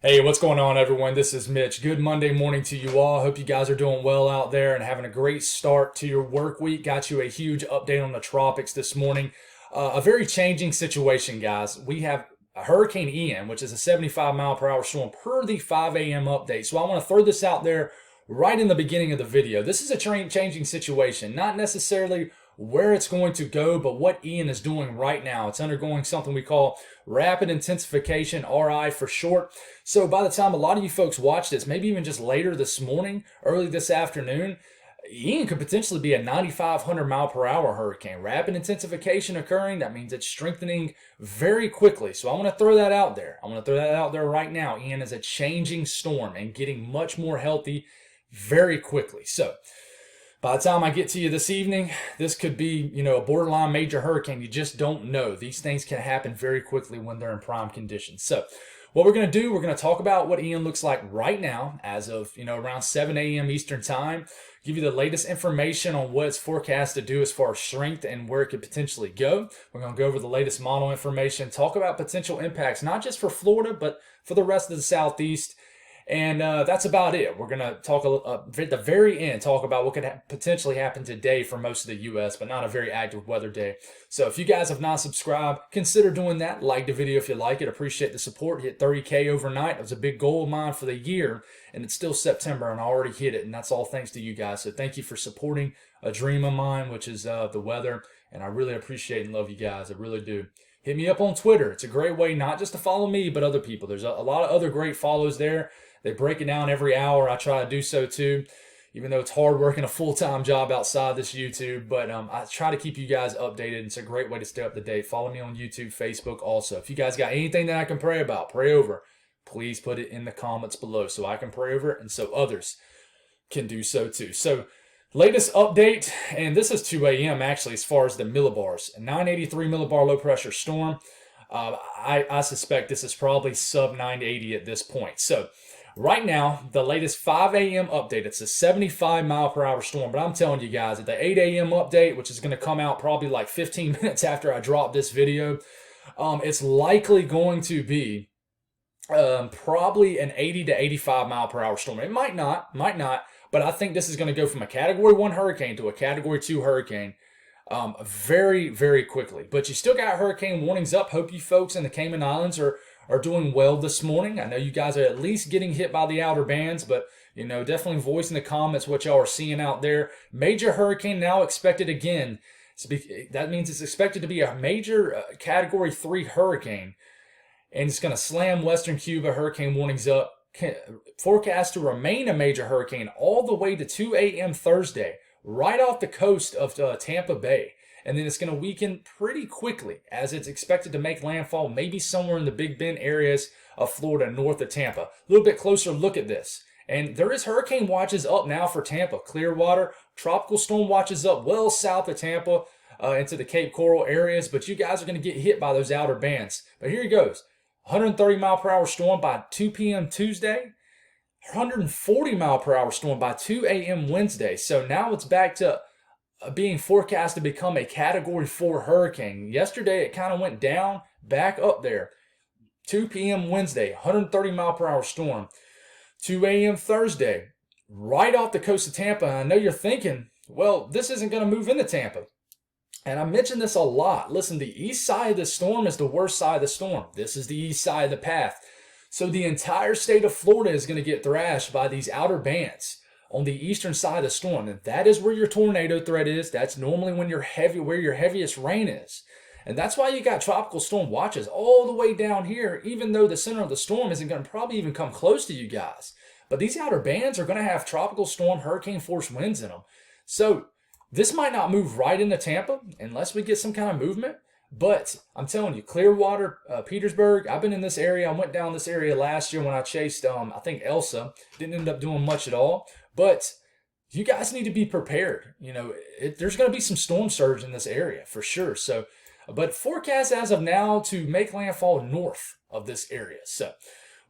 Hey, what's going on, everyone? This is Mitch. Good Monday morning to you all. Hope you guys are doing well out there and having a great start to your work week. Got you a huge update on the tropics this morning. A very changing situation, guys. We have Hurricane Ian, which is a 75 mile per hour storm per the 5 a.m. update. So I want to throw this out there right in the beginning of the video. This is a changing situation, not necessarily where it's going to go, but what Ian is doing right now. It's undergoing something we call rapid intensification, RI for short. So by the time a lot of you folks watch this, maybe even just later this morning, early this afternoon, Ian could potentially be a 9,500 mile per hour hurricane. Rapid intensification occurring, that means it's strengthening very quickly. So I want to throw that out there. I want to throw that out there right now. Ian is a changing storm and getting much more healthy very quickly. So by the time I get to you this evening, this could be, a borderline major hurricane. You just don't know. These things can happen very quickly when they're in prime conditions. So what we're going to do, we're going to talk about what Ian looks like right now as of, around 7 a.m. Eastern time. Give you the latest information on what it's forecast to do as far as strength and where it could potentially go. We're going to go over the latest model information, talk about potential impacts, not just for Florida, but for the rest of the Southeast. And that's about it. We're going to talk at the very end, talk about what could potentially happen today for most of the U.S., but not a very active weather day. So if you guys have not subscribed, consider doing that. Like the video if you like it. Appreciate the support. Hit 30K overnight. It was a big goal of mine for the year, and it's still September, and I already hit it, and that's all thanks to you guys. So thank you for supporting a dream of mine, which is the weather, and I really appreciate and love you guys. I really do. Hit me up on Twitter. It's a great way not just to follow me, but other people. There's a lot of other great follows there. They break it down every hour. I try to do so too, even though it's hard working a full-time job outside this YouTube. But I try to keep you guys updated. It's a great way to stay up to date. Follow me on YouTube, Facebook also. If you guys got anything that I can pray about, pray over, please put it in the comments below so I can pray over it and so others can do so too. So latest update, and this is 2 a.m. actually as far as the millibars. A 983 millibar low pressure storm. I suspect this is probably sub 980 at this point. So right now, the latest 5 a.m. update, it's a 75 mile per hour storm. But I'm telling you guys, at the 8 a.m. update, which is going to come out probably like 15 minutes after I drop this video, it's likely going to be probably an 80 to 85 mile per hour storm. It might not, but I think this is going to go from a Category 1 hurricane to a Category 2 hurricane very, very quickly. But you still got hurricane warnings up. Hope you folks in the Cayman Islands are doing well this morning. I know you guys are at least getting hit by the outer bands, but definitely voice in the comments what y'all are seeing out there. Major hurricane now expected again. That means it's expected to be a major Category 3 hurricane, and it's going to slam Western Cuba. Hurricane warnings up. Forecast to remain a major hurricane all the way to 2 a.m. Thursday, right off the coast of Tampa Bay. And then it's going to weaken pretty quickly as it's expected to make landfall maybe somewhere in the Big Bend areas of Florida north of Tampa. A little bit closer look at this. And there is hurricane watches up now for Tampa. Clearwater, tropical storm watches up well south of Tampa into the Cape Coral areas. But you guys are going to get hit by those outer bands. But here he goes. 130 mile per hour storm by 2 p.m. Tuesday. 140 mile per hour storm by 2 a.m. Wednesday. So now it's back to being forecast to become a Category 4 hurricane. Yesterday, it kind of went down, back up there. 2 p.m. Wednesday, 130 mile per hour storm. 2 a.m. Thursday, right off the coast of Tampa. And I know you're thinking, well, this isn't going to move into Tampa. And I mention this a lot. Listen, the east side of the storm is the worst side of the storm. This is the east side of the path. So the entire state of Florida is going to get thrashed by these outer bands on the eastern side of the storm. And that is where your tornado threat is. That's normally when where your heaviest rain is. And that's why you got tropical storm watches all the way down here, even though the center of the storm isn't going to probably even come close to you guys. But these outer bands are going to have tropical storm, hurricane force winds in them. So this might not move right into Tampa unless we get some kind of movement. But I'm telling you, Clearwater, Petersburg, I've been in this area. I went down this area last year when I chased, I think, Elsa. Didn't end up doing much at all. But you guys need to be prepared. There's going to be some storm surge in this area for sure. So, but forecast as of now to make landfall north of this area. So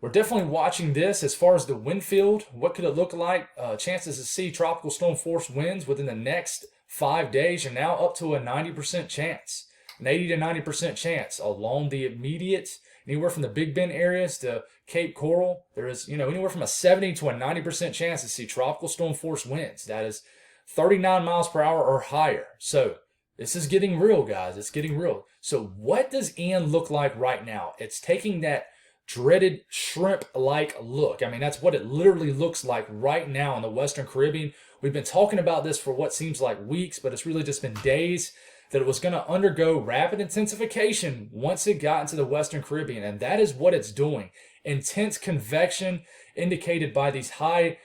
we're definitely watching this as far as the wind field. What could it look like? Chances to see tropical storm force winds within the next 5 days are now up to a 90% chance. An 80 to 90% chance along the immediate anywhere from the Big Bend areas to Cape Coral, there is, anywhere from a 70 to a 90% chance to see tropical storm force winds. That is 39 miles per hour or higher. So this is getting real, guys. It's getting real. So what does Ian look like right now? It's taking that dreaded shrimp-like look. I mean, that's what it literally looks like right now in the Western Caribbean. We've been talking about this for what seems like weeks, but it's really just been days, that it was going to undergo rapid intensification once it got into the Western Caribbean. And that is what it's doing. Intense convection indicated by these high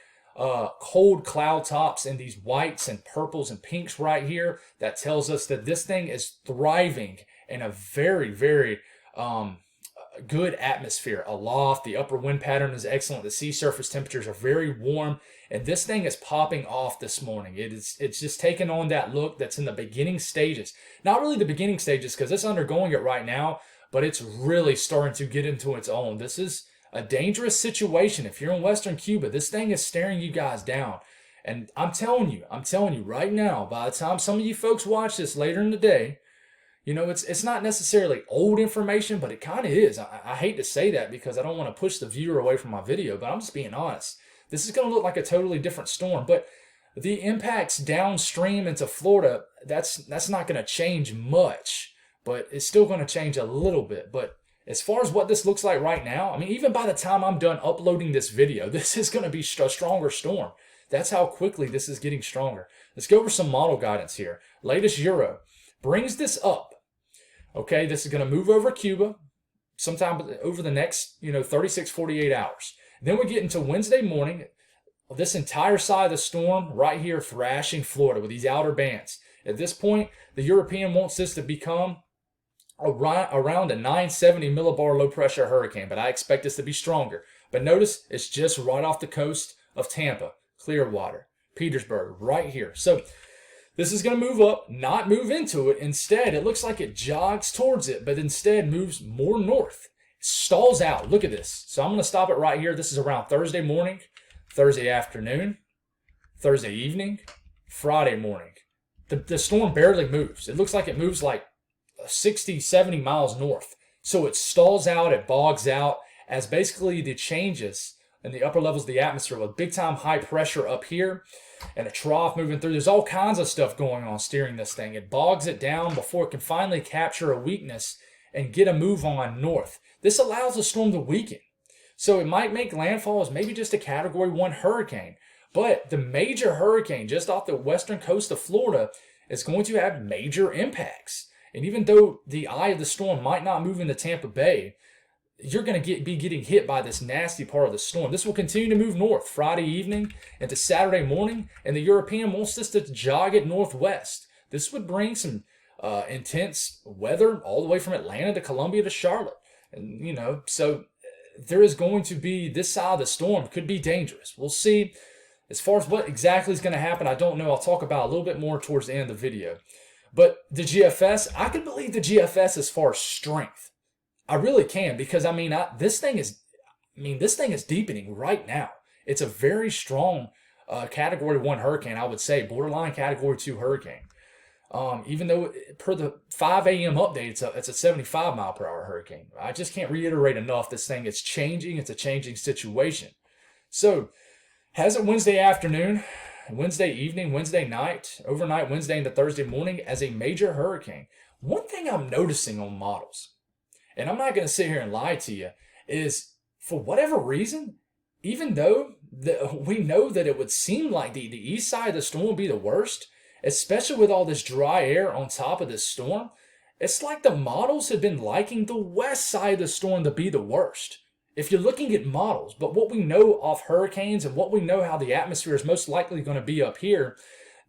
cold cloud tops and these whites and purples and pinks right here. That tells us that this thing is thriving in a very, very good atmosphere aloft. The upper wind pattern is excellent. The sea surface temperatures are very warm, and this thing is popping off this morning. It's just taking on that look that's in the beginning stages. Not really the beginning stages because it's undergoing it right now, but it's really starting to get into its own. This is a dangerous situation. If you're in Western Cuba, this thing is staring you guys down. And I'm telling you right now, by the time some of you folks watch this later in the day, it's not necessarily old information, but it kind of is. I hate to say that because I don't want to push the viewer away from my video, but I'm just being honest. This is going to look like a totally different storm, but the impacts downstream into Florida, that's not going to change much, but it's still going to change a little bit. But as far as what this looks like right now, I mean, even by the time I'm done uploading this video, this is going to be a stronger storm. That's how quickly this is getting stronger. Let's go over some model guidance here. Latest Euro brings this up. Okay, this is going to move over Cuba sometime over the next, 36, 48 hours. Then we get into Wednesday morning, this entire side of the storm right here thrashing Florida with these outer bands. At this point, the European wants this to become around a 970 millibar low pressure hurricane, but I expect this to be stronger. But notice it's just right off the coast of Tampa, Clearwater, Petersburg, right here. So this is going to move up, not move into it. Instead, it looks like it jogs towards it, but instead moves more north. It stalls out. Look at this. So I'm going to stop it right here. This is around Thursday morning, Thursday afternoon, Thursday evening, Friday morning. The storm barely moves. It looks like it moves like 60, 70 miles north. So it stalls out, it bogs out as basically the changes in the upper levels of the atmosphere with big time high pressure up here and a trough moving through. There's all kinds of stuff going on steering this thing. It bogs it down before it can finally capture a weakness and get a move on north. This allows the storm to weaken. So it might make landfall as maybe just a Category 1 hurricane. But the major hurricane just off the western coast of Florida is going to have major impacts. And even though the eye of the storm might not move into Tampa Bay, you're going to be getting hit by this nasty part of the storm. This will continue to move north Friday evening into Saturday morning, and the European wants this to jog it northwest. This would bring some intense weather all the way from Atlanta to Columbia to Charlotte. And, so there is going to be, this side of the storm could be dangerous. We'll see. As far as what exactly is going to happen, I don't know. I'll talk about a little bit more towards the end of the video. But the GFS, I can believe the GFS as far as strength. I really can, because this thing is deepening right now. It's a very strong Category 1 hurricane, I would say, borderline Category 2 hurricane. Even though per the 5 a.m. update, it's a 75 mile per hour hurricane. I just can't reiterate enough. This thing is changing. It's a changing situation. So has it Wednesday afternoon, Wednesday evening, Wednesday night, overnight Wednesday into Thursday morning as a major hurricane. One thing I'm noticing on models, and I'm not going to sit here and lie to you, is for whatever reason, even though we know that it would seem like the east side of the storm would be the worst, especially with all this dry air on top of this storm, it's like the models have been liking the west side of the storm to be the worst. If you're looking at models, but what we know of hurricanes and what we know how the atmosphere is most likely going to be up here,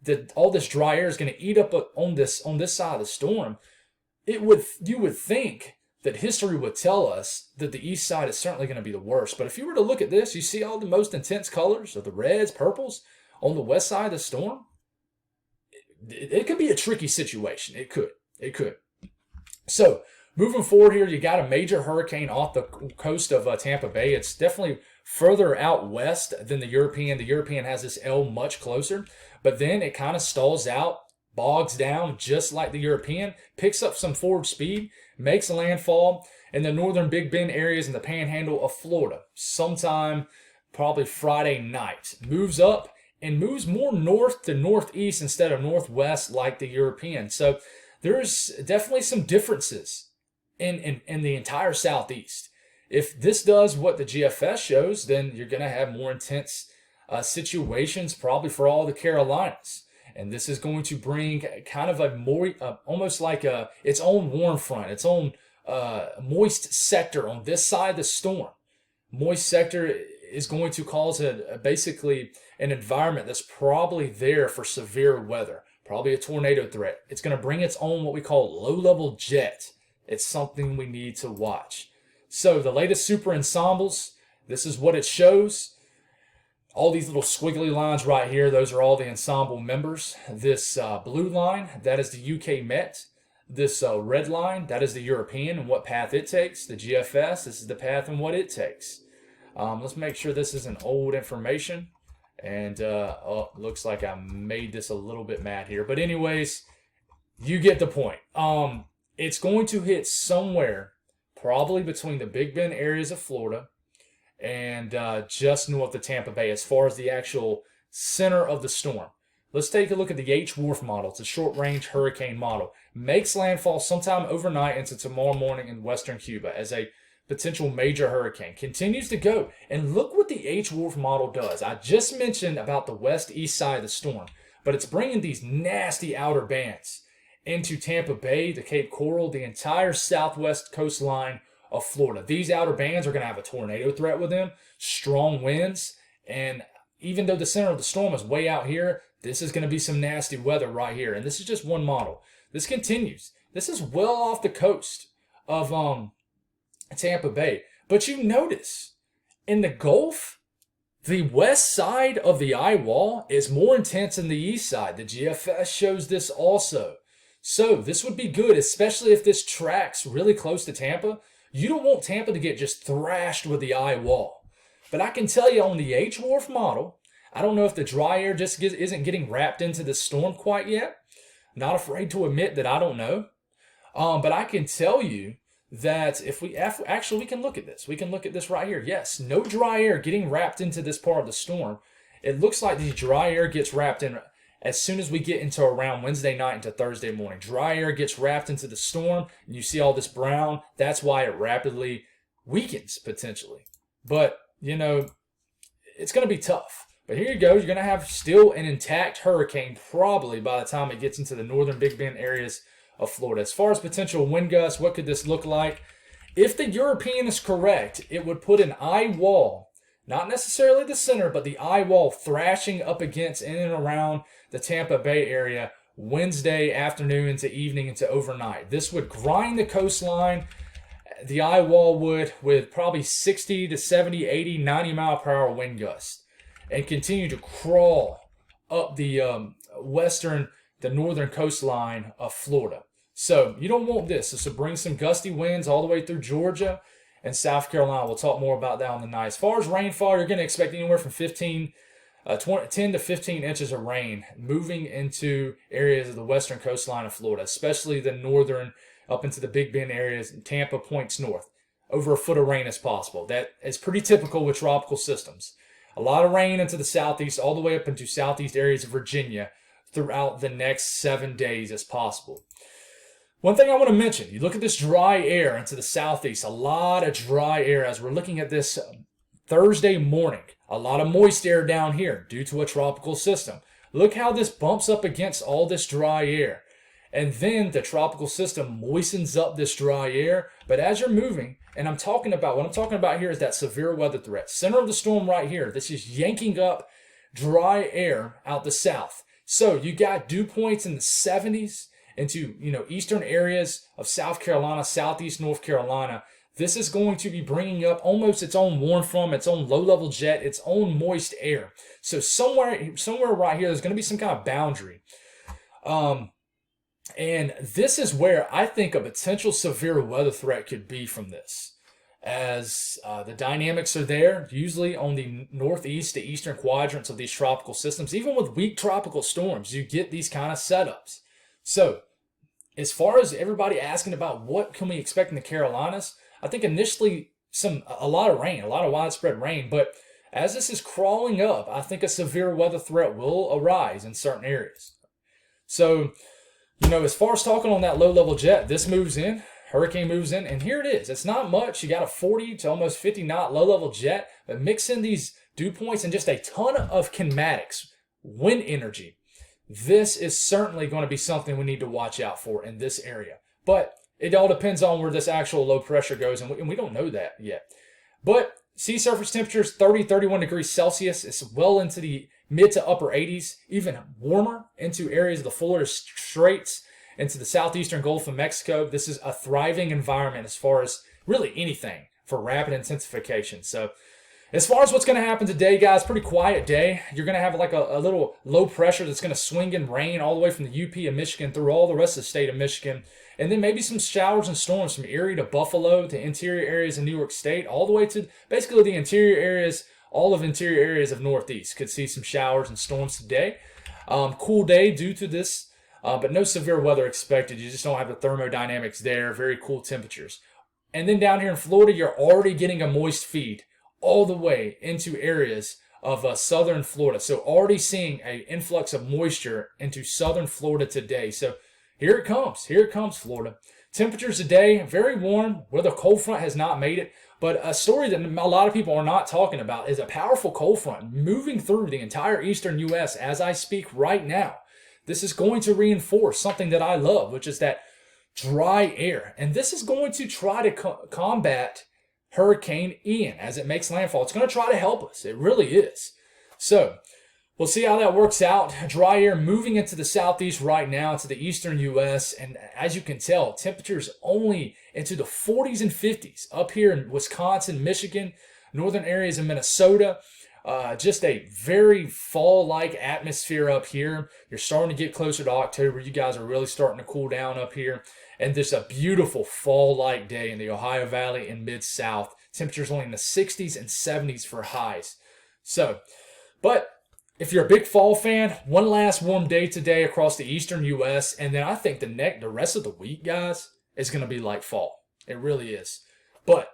that all this dry air is going to eat up on this side of the storm, you would think that history would tell us that the east side is certainly going to be the worst. But if you were to look at this, you see all the most intense colors of the reds, purples on the west side of the storm. It could be a tricky situation. It could. So moving forward here, you got a major hurricane off the coast of Tampa Bay. It's definitely further out west than the European. The European has this L much closer, but then it kind of stalls out bogs down just like the European, picks up some forward speed, makes landfall in the northern Big Bend areas in the panhandle of Florida sometime probably Friday night. Moves up and moves more north to northeast instead of northwest like the European. So there's definitely some differences in the entire southeast. If this does what the GFS shows, then you're going to have more intense situations probably for all the Carolinas. And this is going to bring kind of a more, almost like its own warm front, its own moist sector on this side of the storm. Moist sector is going to cause basically an environment that's probably there for severe weather, probably a tornado threat. It's going to bring its own what we call low-level jet. It's something we need to watch. So the latest super ensembles, this is what it shows. All these little squiggly lines right here, those are all the ensemble members. This blue line, that is the UK Met. This red line, that is the European and what path it takes. The GFS, this is the path and what it takes. Let's make sure this isn't old information. And looks like I made this a little bit mad here. But anyways, you get the point. It's going to hit somewhere probably between the Big Bend areas of Florida and just north of Tampa Bay as far as the actual center of the storm. Let's take a look at the H-Wharf model. It's a short-range hurricane model. Makes landfall sometime overnight into tomorrow morning in western Cuba as a potential major hurricane. Continues to go. And look what the H-Wharf model does. I just mentioned about the west-east side of the storm, but it's bringing these nasty outer bands into Tampa Bay, the Cape Coral, the entire southwest coastline of Florida. These outer bands are going to have a tornado threat with them, strong winds, and even though the center of the storm is way out here, this is going to be some nasty weather right here. And this is just one model. This continues. This is well off the coast of Tampa Bay. But you notice, in the Gulf, the west side of the eye wall is more intense than the east side. The GFS shows this also. So this would be good, especially if this tracks really close to Tampa. You don't want Tampa to get just thrashed with the eye wall. But I can tell you on the H-Wharf model, I don't know if the dry air just isn't getting wrapped into the storm quite yet. Not afraid to admit that I don't know. But I can tell you that if we actually we can look at this. We can look at this right here. Yes, no dry air getting wrapped into this part of the storm. It looks like the dry air gets wrapped in as soon as we get into around Wednesday night into Thursday morning. Dry air gets wrapped into the storm, and you see all this brown. That's why it rapidly weakens, potentially. But, you know, it's going to be tough. But here you go. You're going to have still an intact hurricane probably by the time it gets into the northern Big Bend areas of Florida. As far as potential wind gusts, what could this look like? If the European is correct, it would put an eye wall, not necessarily the center, but the eye wall thrashing up against in and around the Tampa Bay area Wednesday afternoon into evening into overnight. This would grind the coastline. The eye wall would with probably 60 to 70, 80, 90 mile per hour wind gusts and continue to crawl up the northern coastline of Florida. So you don't want this. This will bring some gusty winds all the way through Georgia and South Carolina. We'll talk more about that on the night. As far as rainfall, you're going to expect anywhere from 10 to 15 inches of rain moving into areas of the western coastline of Florida, especially the northern up into the Big Bend areas and Tampa points north. Over a foot of rain is possible. That is pretty typical with tropical systems. A lot of rain into the southeast, all the way up into southeast areas of Virginia throughout the next 7 days as possible. One thing I want to mention, you look at this dry air into the southeast, a lot of dry air as we're looking at this Thursday morning. A lot of moist air down here due to a tropical system. Look how this bumps up against all this dry air. And then the tropical system moistens up this dry air. But as you're moving, and what I'm talking about here is that severe weather threat. Center of the storm right here. This is yanking up dry air out the south. So you got dew points in the 70s into, eastern areas of South Carolina, southeast North Carolina. This is going to be bringing up almost its own warm front, its own low-level jet, its own moist air. So somewhere right here, there's going to be some kind of boundary. And this is where I think a potential severe weather threat could be from this. as the dynamics are there, usually on the northeast to eastern quadrants of these tropical systems. Even with weak tropical storms, you get these kind of setups. So, as far as everybody asking about what can we expect in the Carolinas, I think initially a lot of rain, a lot of widespread rain, but as this is crawling up, I think a severe weather threat will arise in certain areas. So, as far as talking on that low-level jet, this moves in, hurricane moves in, and here it is. It's not much. You got a 40 to almost 50 knot low-level jet, but mix in these dew points and just a ton of kinematics, wind energy. This is certainly going to be something we need to watch out for in this area. But it all depends on where this actual low pressure goes, and we don't know that yet. But sea surface temperatures, 30, 31 degrees Celsius. It's well into the mid to upper 80s, even warmer into areas of the Florida Straits, into the southeastern Gulf of Mexico. This is a thriving environment as far as really anything for rapid intensification. So as far as what's going to happen today, guys, pretty quiet day. You're going to have like a little low pressure that's going to swing in rain all the way from the UP of Michigan through all the rest of the state of Michigan. And then maybe some showers and storms from Erie to Buffalo to interior areas of New York State, all the way to basically the interior areas, all of interior areas of Northeast. Could see some showers and storms today. Cool day due to this, but no severe weather expected. You just don't have the thermodynamics there. Very cool temperatures. And then down here in Florida, you're already getting a moist feed all the way into areas of southern Florida. So already seeing an influx of moisture into southern Florida today. So here it comes. Here it comes, Florida. Temperatures today, very warm, where the cold front has not made it. But a story that a lot of people are not talking about is a powerful cold front moving through the entire eastern U.S. as I speak right now. This is going to reinforce something that I love, which is that dry air. And this is going to try to combat Hurricane Ian as it makes landfall. It's going to try to help us. It really is. So we'll see how that works out. Dry air moving into the southeast right now, into the eastern U.S. And as you can tell, temperatures only into the 40s and 50s up here in Wisconsin, Michigan, northern areas of Minnesota. Just a very fall-like atmosphere up here. You're starting to get closer to October. You guys are really starting to cool down up here. And just a beautiful fall-like day in the Ohio Valley and Mid-South. Temperatures only in the 60s and 70s for highs. So, but if you're a big fall fan, one last warm day today across the eastern U.S. And then I think the rest of the week, guys, is going to be like fall. It really is. But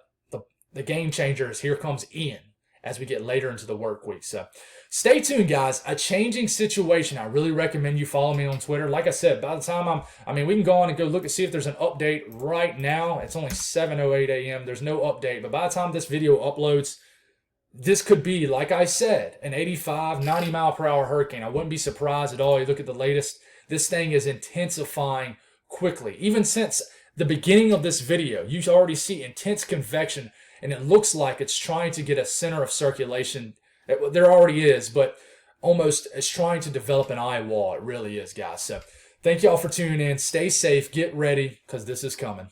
the game changer is here comes Ian as we get later into the work week. So stay tuned, guys. A changing situation. I really recommend you follow me on Twitter. Like I said, by the time we can go on and go look and see if there's an update right now. It's only 7:08 a.m. There's no update. But by the time this video uploads, this could be, like I said, an 85, 90 mile per hour hurricane. I wouldn't be surprised at all. You look at the latest. This thing is intensifying quickly. Even since the beginning of this video, you already see intense convection. And it looks like it's trying to get a center of circulation. There already is, but almost it's trying to develop an eye wall. It really is, guys. So thank y'all for tuning in. Stay safe. Get ready, because this is coming.